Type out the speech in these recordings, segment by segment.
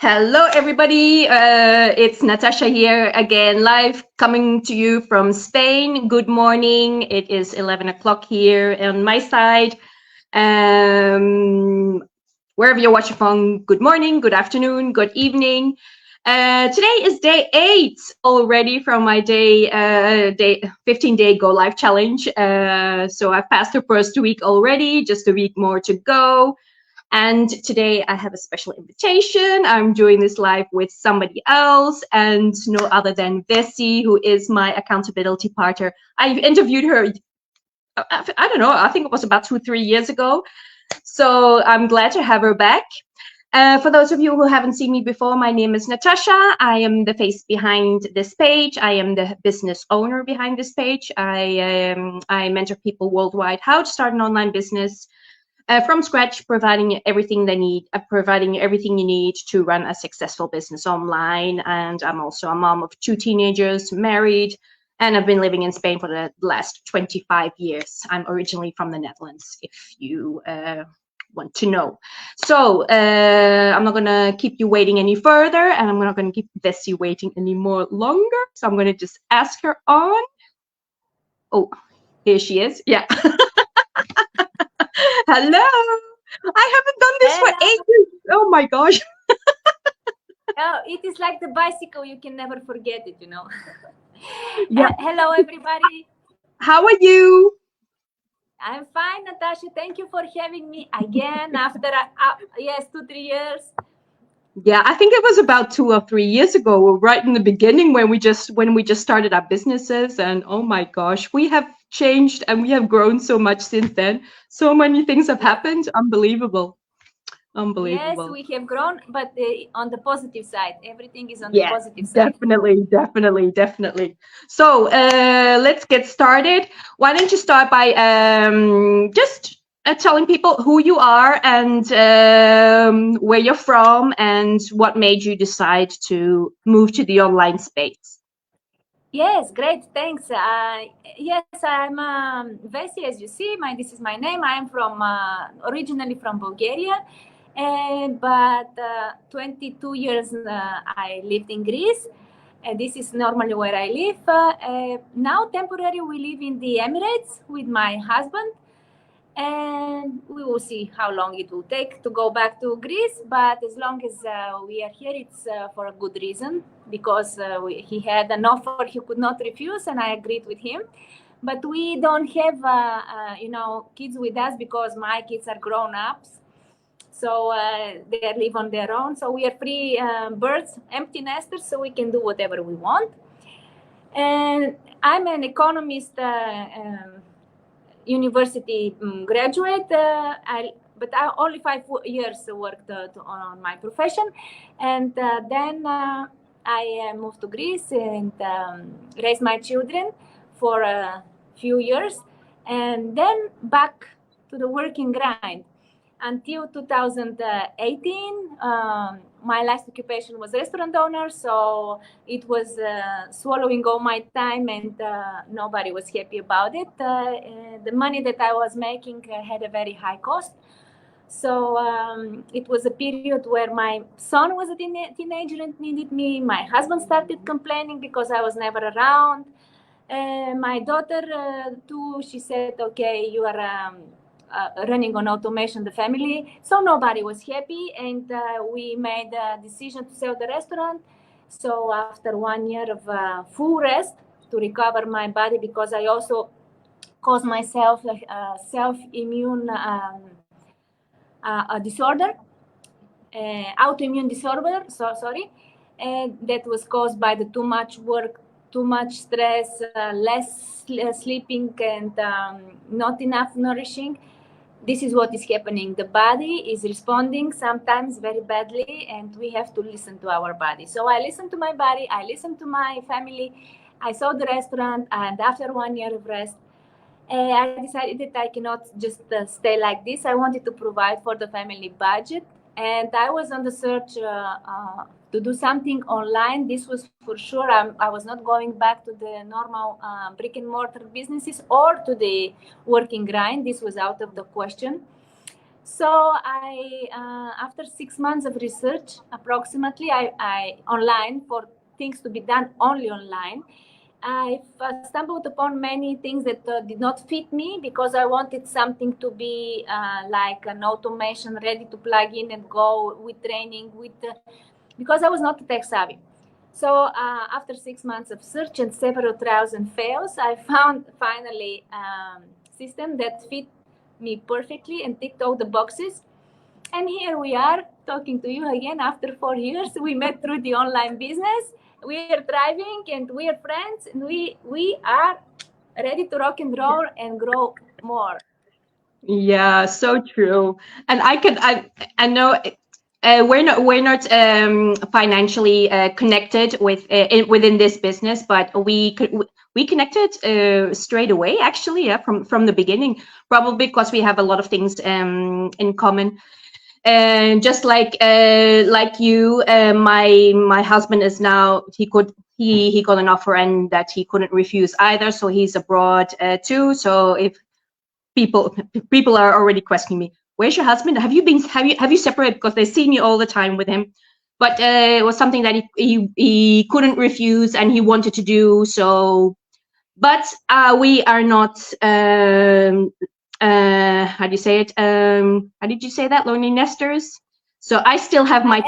Hello, everybody. It's Natasha here again, live coming to you from Spain. Good morning. It is 11 o'clock here on my side. Wherever you're watching from, good morning, good afternoon, good evening. Today is day 8 already from my day 15-day go live challenge. So I've passed the first week already, just a week more to go. And today I have a special invitation. I'm doing this live with somebody else and no other than Vesy, who is my accountability partner. I interviewed her, I don't know, I think it was about 2-3 years ago. So I'm glad to have her back. For those of you who haven't seen me before, my name is Natasha. I am the face behind this page. I am the business owner behind this page. I mentor people worldwide how to start an online business from scratch, providing you everything they need, providing you everything you need to run a successful business online. And I'm also a mom of 2 teenagers, married, and I've been living in Spain for the last 25 years. I'm originally from the Netherlands, if you want to know. So I'm not gonna keep you waiting any further, and I'm not gonna keep Vesy waiting any more longer. So I'm gonna just ask her on. Oh, here she is. Yeah. Hello. I haven't done this for ages. Oh my gosh. Oh, it is like the bicycle. You can never forget it, you know. Yeah. Hello, everybody. How are you? I'm fine, Natasha. Thank you for having me again after, yes, 2-3 years. Yeah, I think it was about 2 or 3 years ago, right in the beginning when we just started our businesses. And oh my gosh, we have changed and we have grown so much since then. So many things have happened. Unbelievable. Yes, Unbelievable. we have grown, but on the positive side. Everything is on the positive side. Definitely. So let's get started. Why don't you start by just telling people who you are and where you're from and what made you decide to move to the online space? Yes, great. Thanks. Yes, I'm Vesy, as you see. This is my name. I am from originally from Bulgaria, but 22 years I lived in Greece. This is normally where I live. Now, temporarily, we live in the Emirates with my husband, and we will see how long it will take to go back to Greece. But as long as we are here, it's for a good reason, because he had an offer he could not refuse, and I agreed with him. But we don't have, kids with us because my kids are grown ups. So they live on their own. So we are free birds, empty nesters, so we can do whatever we want. And I'm an economist, university graduate, but I only 5 years worked on my profession. And then I moved to Greece and raised my children for a few years. And then back to the working grind. Until 2018, my last occupation was restaurant owner, so it was swallowing all my time, and nobody was happy about it. The money that I was making had a very high cost. So it was a period where my son was a teenager and needed me. My husband started complaining because I was never around. My daughter, too, she said, okay, you are running on automation the family. So nobody was happy, and we made a decision to sell the restaurant. So after 1 year of full rest to recover my body, because I also caused myself self-immune disorder, autoimmune disorder, that was caused by the too much work, too much stress, less sleeping, and not enough nourishing. This is what is happening. The body is responding sometimes very badly, and we have to listen to our body. So I listened to my body, I listened to my family, I saw the restaurant, and after 1 year of rest, I decided that I cannot just stay like this. I wanted to provide for the family budget, and I was on the search to do something online. This was for sure. I was not going back to the normal brick and mortar businesses or to the working grind. This was out of the question. So after 6 months of research, approximately, I online for things to be done only online. I stumbled upon many things that did not fit me, because I wanted something to be like an automation ready to plug in and go with training, because I was not tech savvy. So after 6 months of search and several trials and fails, I found finally system that fit me perfectly and ticked all the boxes. And here we are talking to you again after 4 years. We met through the online business. We are thriving and we are friends, and we are ready to rock and roll and grow more. Yeah, so true. And I know we're not financially connected within this business, but we connected straight away, actually, yeah, from the beginning, probably because we have a lot of things in common. And just like you, my husband is now, he got an offer and that he couldn't refuse either, so he's abroad too. So if people are already questioning me, where's your husband, have you separated, because they see me all the time with him. But it was something that he couldn't refuse and he wanted to do so. But we are not how do you say it, how did you say that, lonely nesters? So I still have my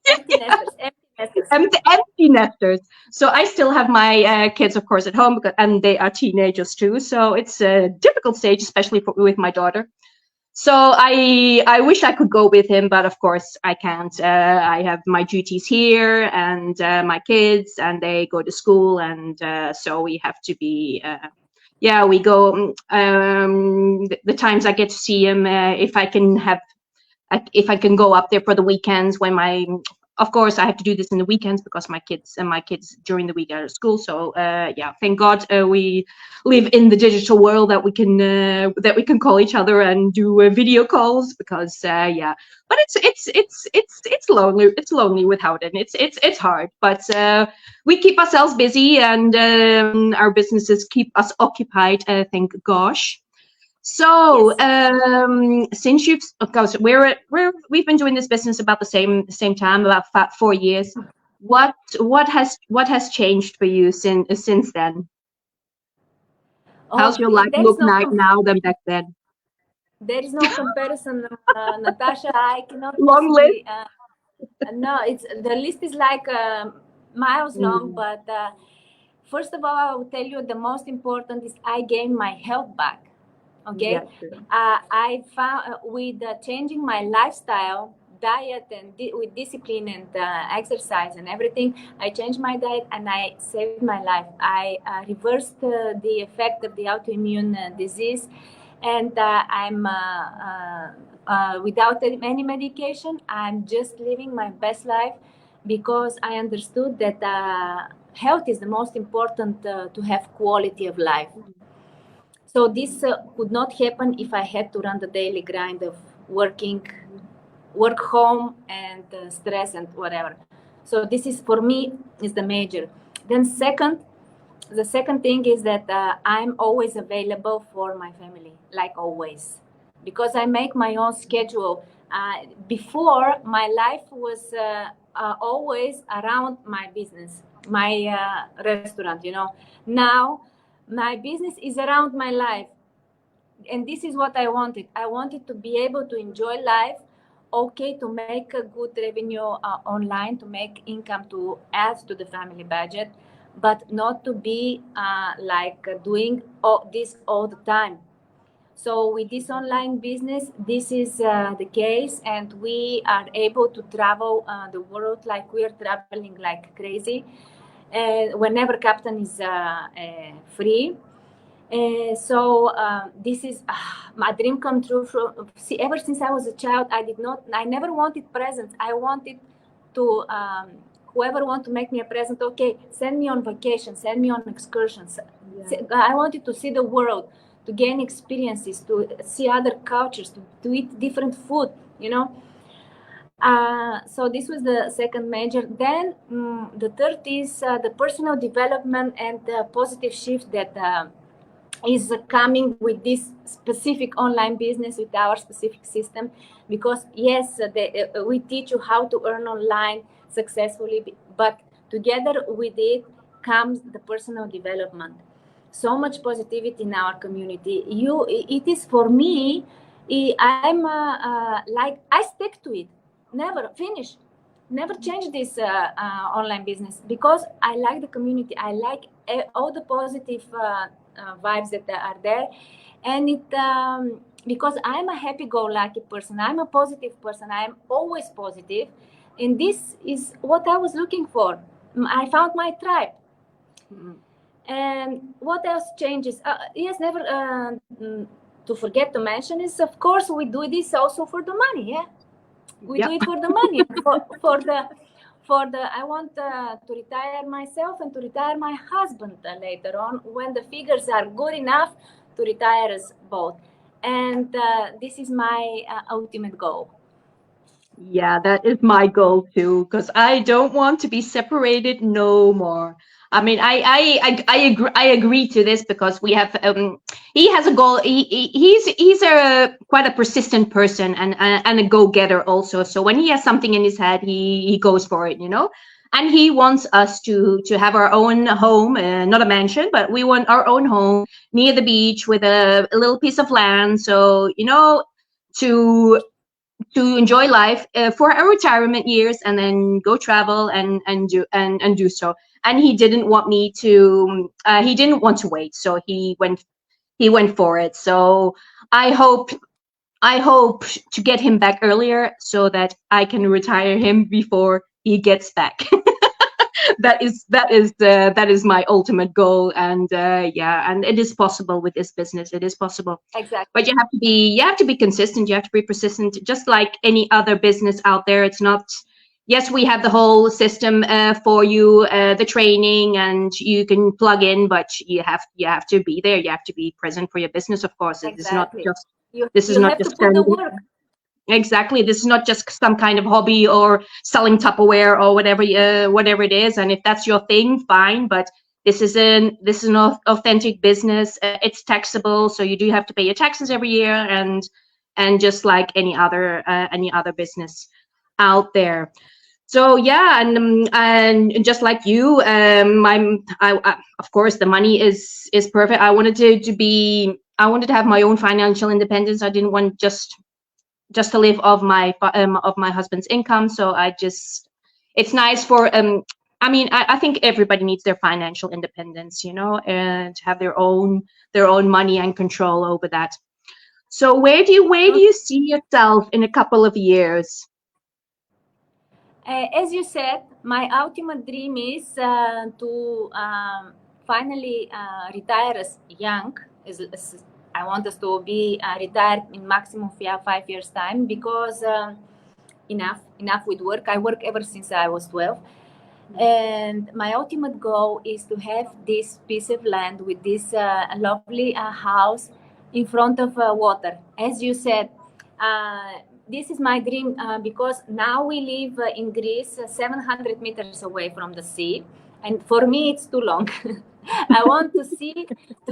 Empty nesters, empty nesters. empty nesters. So I still have my kids, of course, at home, and they are teenagers too. So it's a difficult stage, especially with my daughter. So I wish I could go with him, but of course I can't. I have my duties here and my kids, and they go to school, and so we have to be. Yeah, we go. The times I get to see him, if I can go up there for the weekends when of course I have to do this in the weekends because my kids during the week are at school. So yeah, thank God we live in the digital world that we can call each other and do video calls, because yeah, but it's lonely. It's lonely without it. It's hard, but we keep ourselves busy, and our businesses keep us occupied. Thank gosh. So, Yes. since so we've been doing this business about the same time, about 4 years. What has changed for you since then? How's Oh, your life there is look no like now than back then? there is no comparison, Natasha. I cannot Long list. possibly. No, it's the list is like miles long. Mm, But first of all, I will tell you the most important is I gained my health back. yeah, Okay, true. I found with changing my lifestyle, diet, and with discipline and exercise and everything, I changed my diet and I saved my life. I reversed the effect of the autoimmune disease, and I'm without any medication. I'm just living my best life, because I understood that health is the most important to have quality of life. So this could not happen if I had to run the daily grind of work home, and stress and whatever. So this is, for me, is the major. Then the second thing is that I'm always available for my family, like always, because I make my own schedule. Before, my life was always around my business, my restaurant. Now my business is around my life, and this is what I wanted. I wanted to be able to enjoy life, okay, to make a good revenue online, to make income, to add to the family budget, but not to be doing this all the time. So with this online business, this is the case, and we are able to travel the world, like we are traveling like crazy, whenever Captain is free. This is my dream come true. Ever since I was a child, I never wanted presents. I wanted to, whoever want to make me a present, okay, send me on vacation, send me on excursions. Yeah. I wanted to see the world, to gain experiences, to see other cultures, to eat different food, So this was the second major. Then the third is the personal development and the positive shift that is coming with this specific online business with our specific system, because yes, we teach you how to earn online successfully, but together with it comes the personal development. So much positivity in our community. It is for me, I'm like, I stick to it, never finish, never change this online business, because I like the community. I like all the positive vibes that are there, and it because I'm a happy-go-lucky person, I'm a positive person, I'm always positive, and this is what I was looking for. I found my tribe. Mm-hmm. And what else changes? Yes, never to forget to mention is, of course, we do this also for the money. Yeah, we do it for the money, for the I want to retire myself and to retire my husband later on, when the figures are good enough to retire us both. And this is my ultimate goal. Yeah, that is my goal too, because I don't want to be separated no more. I mean, I agree to this, because we have he has a goal. He's a quite a persistent person, and a go-getter also. So when he has something in his head, he goes for it, you know. And he wants us to have our own home, not a mansion, but we want our own home near the beach with a little piece of land. So, you know, to enjoy life for our retirement years, and then go travel and do so. And he didn't want me to. He didn't want to wait, so he went for it. So I hope I hope to get him back earlier, so that I can retire him before he gets back. That is my ultimate goal. And yeah, and it is possible with this business. It is possible. Exactly. But you have to be consistent. You have to be persistent, just like any other business out there. It's not. Yes, we have the whole system for you, the training, and you can plug in, but you have to be there. You have to be present for your business, of course. Exactly. It's not just. You This is not have just to put the work. Exactly. This is not just some kind of hobby or selling Tupperware or whatever it is. And if that's your thing, fine. But this is an authentic business. It's taxable, so you do have to pay your taxes every year, and just like any other business out there. So yeah, and just like you, of course the money is perfect. I wanted to have my own financial independence. I didn't want just to live of my husband's income. So it's nice for I mean, I think everybody needs their financial independence, and to have their own money and control over that. So where do you see yourself in a couple of years? As you said, my ultimate dream is to finally retire as young. I want us to be retired in maximum 5 years time, because enough with work. I work ever since I was 12. And my ultimate goal is to have this piece of land with this lovely house in front of water. As you said, this is my dream, because now we live in Greece, 700 meters away from the sea. And for me, it's too long. I want to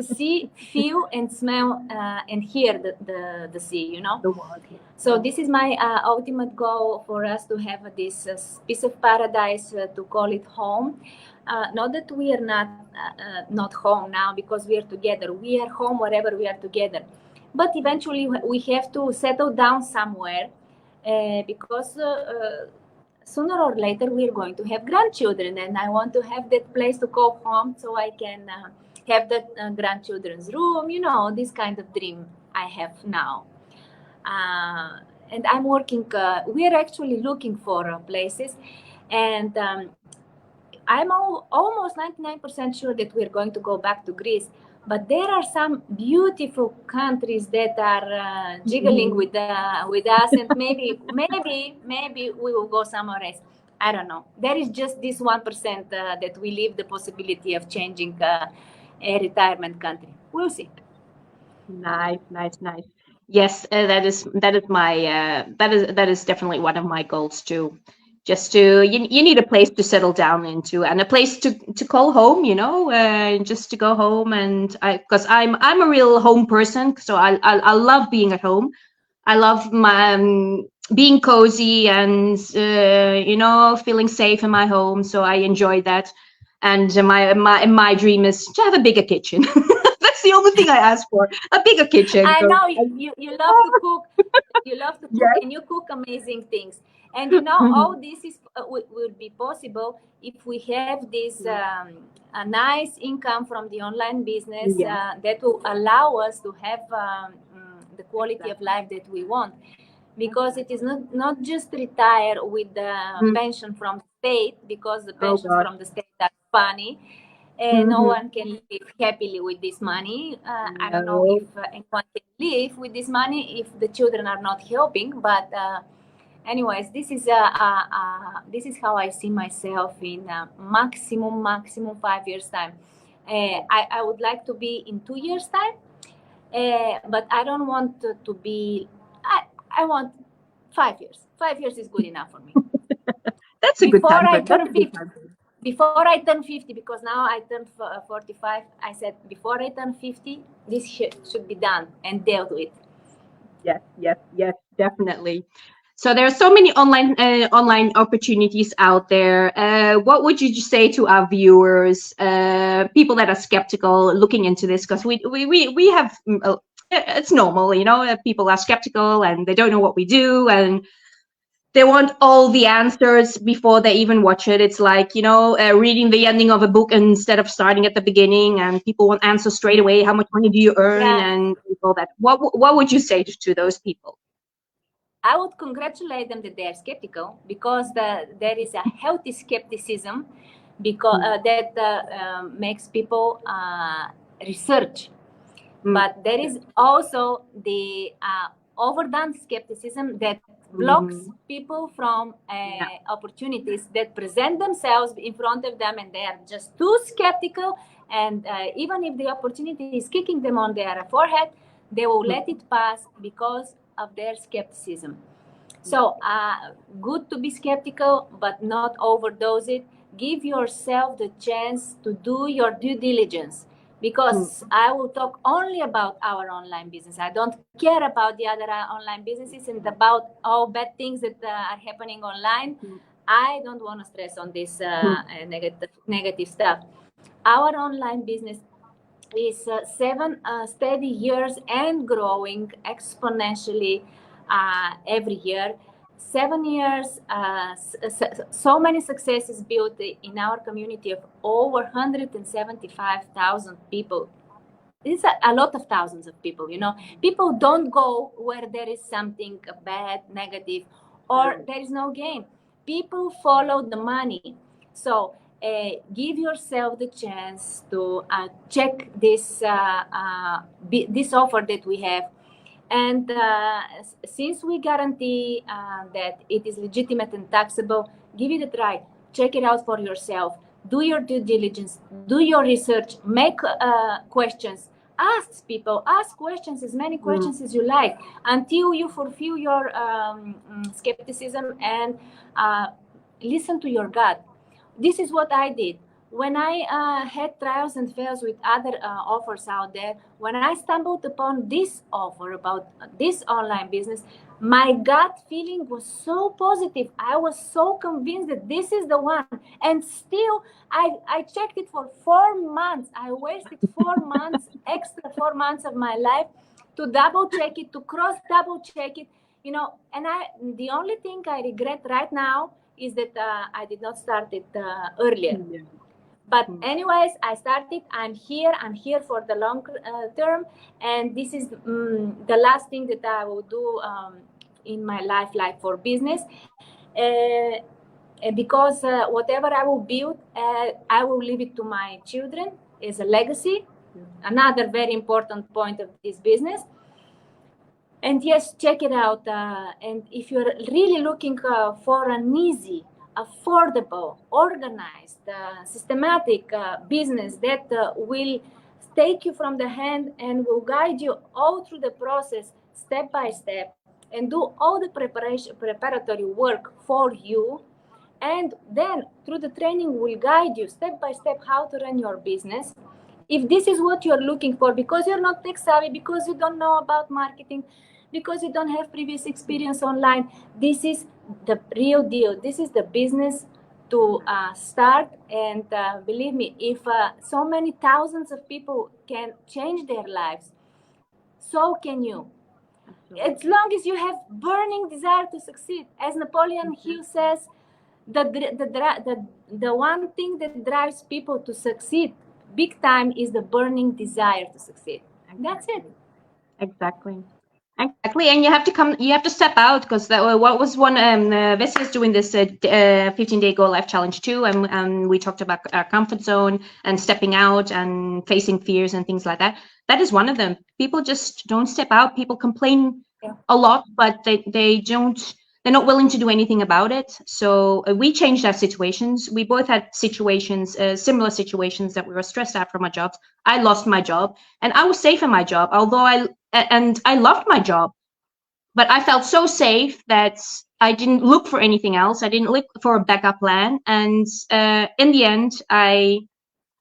see, feel, and smell, and hear the sea, The water. So this is my ultimate goal, for us to have this piece of paradise, to call it home. Not that we are not home now, because we are together. We are home wherever we are together. But eventually we have to settle down somewhere, because sooner or later we are going to have grandchildren, and I want to have that place to call home, so I can have that grandchildren's room, this kind of dream I have now. And I'm working, we are actually looking for places, and I'm almost 99% sure that we're going to go back to Greece. But there are some beautiful countries that are jiggling with us, and maybe we will go somewhere else. I don't know. There is just this 1% that we leave the possibility of changing a retirement country. We'll see. Nice. Yes, that is definitely one of my goals too. just to you need a place to settle down into and a place to call home, just to go home. And because I'm a real home person, so I love being at home. I love my being cozy and feeling safe in my home. So I enjoy that. And my dream is to have a bigger kitchen. That's the only thing I ask for, a bigger kitchen. I know you love to cook. You love to cook, Yes. and you cook amazing things. And all this is will be possible if we have this a nice income from the online business that will allow us to have the quality of life that we want. Because it is not just retire with the pension from the state, because the pensions from the state are funny. No one can live happily with this money. I don't know if anyone can live with this money if the children are not helping. But anyways, this is how I see myself in maximum 5 years time. I would like to be in 2 years time, but I don't want to be. I want 5 years. 5 years is good enough for me. That's a good time. Before I turn 50, because now I turned 45, I said, before I turn 50, this should be done and dealt with. Yes, definitely. So there are so many online opportunities out there. What would you say to our viewers, people that are skeptical looking into this? Because we have, it's normal, people are skeptical and they don't know what we do, and they want all the answers before they even watch it. It's like, reading the ending of a book instead of starting at the beginning, and people want answers straight away. How much money do you earn? And all that. What would you say to those people? I would congratulate them that they are skeptical, because there is a healthy skepticism because that makes people research. But there is also the overdone skepticism that blocks people from opportunities that present themselves in front of them, and they are just too skeptical. And even if the opportunity is kicking them on their forehead, they will let it pass because of their skepticism. So good to be skeptical, but not overdose it. Give yourself the chance to do your due diligence, because I will talk only about our online business. I don't care about the other online businesses and about all bad things that are happening online. I don't want to stress on this negative stuff. Our online business is 7 steady years and growing exponentially every year. 7 years, so many successes built in our community of over 175,000 people. It's a lot of thousands of people, People don't go where there is something bad, negative, or there is no gain. People follow the money. So give yourself the chance to check this offer that we have. And since we guarantee that it is legitimate and taxable, give it a try. Check it out for yourself. Do your due diligence. Do your research. Make questions. Ask people. Ask questions, as many questions as you like, until you fulfill your skepticism and listen to your gut. This is what I did. When I had trials and fails with other offers out there, when I stumbled upon this offer about this online business, my gut feeling was so positive. I was so convinced that this is the one. And still, I checked it for 4 months. I wasted 4 months, extra 4 months of my life to double check it, to cross double check it, and the only thing I regret right now is that I did not start it earlier. But anyways, I started. I'm here for the long term, and this is the last thing that I will do in my life, like for business, because whatever I will build, I will leave it to my children as a legacy. Another very important point of this business. And yes, check it out. And if you're really looking for an easy, affordable, organized, systematic business that will take you from the hand and will guide you all through the process, step by step, and do all the preparatory work for you, And then through the training, we'll guide you step by step how to run your business. If this is what you're looking for, because you're not tech savvy, because you don't know about marketing, because you don't have previous experience online, this is the real deal. This is the business to start. And believe me, if so many thousands of people can change their lives, so can you. As long as you have burning desire to succeed. As Napoleon Hill says, the one thing that drives people to succeed big time is the burning desire to succeed. That's it. Exactly. Exactly, and you have to step out, because what was one Vesy is doing this 15-day Go Live challenge too, and we talked about our comfort zone and stepping out and facing fears and things like that. That is one of them. People just don't step out. People complain a lot, but they're not willing to do anything about it. So we changed our situations. We both had situations, similar situations, that we were stressed out from our jobs. I lost my job, and I was safe in my job, although I loved my job, but I felt so safe that I didn't look for anything else. I didn't look for a backup plan, and in the end, I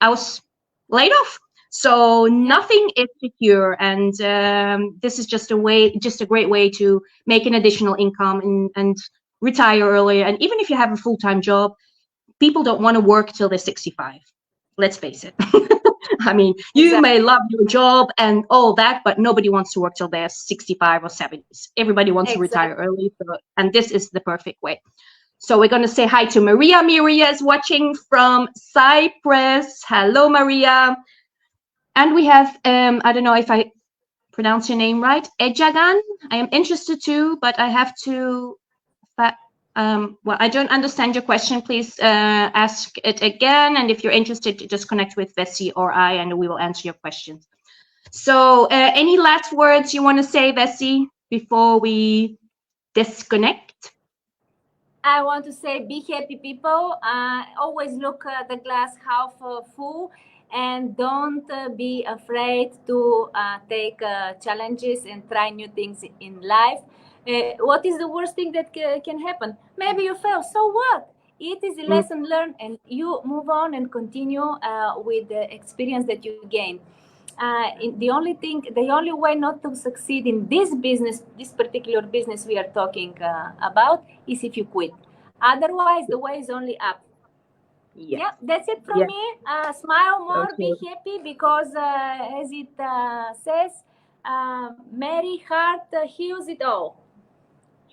was laid off. So nothing is secure, and this is just a great way to make an additional income and retire earlier. And even if you have a full-time job, people don't want to work till they're 65. Let's face it. I mean, you may love your job and all that, but nobody wants to work till they're 65 or 70. Everybody wants to retire early, and this is the perfect way. So we're going to say hi to Maria. Maria is watching from Cyprus. Hello, Maria. And we have, I don't know if I pronounce your name right, Ejagan. I am interested too, but I have to, well, I don't understand your question. Please ask it again. And if you're interested, just connect with Vesy or I, and we will answer your questions. So any last words you want to say, Vesy, before we disconnect? I want to say, be happy, people. Always look at the glass half full, and don't be afraid to take challenges and try new things in life. What is the worst thing that can happen? Maybe you fail. So what? It is a lesson learned, and you move on and continue with the experience that you gain. The only way not to succeed in this business, this particular business we are talking about, is if you quit. Otherwise, the way is only up. Yeah, that's it from me. Smile more, be happy, because as it says, merry heart heals it all.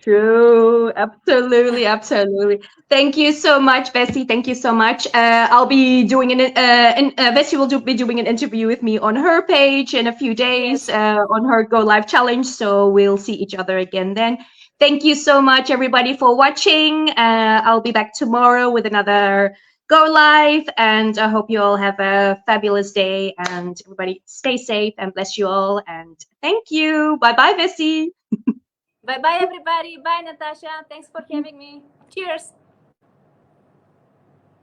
True, absolutely, absolutely. Thank you so much, Vesy. Thank you so much. I'll be doing Vesy will be doing an interview with me on her page in a few days on her Go Live challenge. So we'll see each other again then. Thank you so much, everybody, for watching. I'll be back tomorrow with another Go Live, and I hope you all have a fabulous day, and everybody stay safe, and bless you all, and thank you. Bye-bye, Vesy. Bye-bye, everybody. Bye, Natasha. Thanks for having me. Cheers.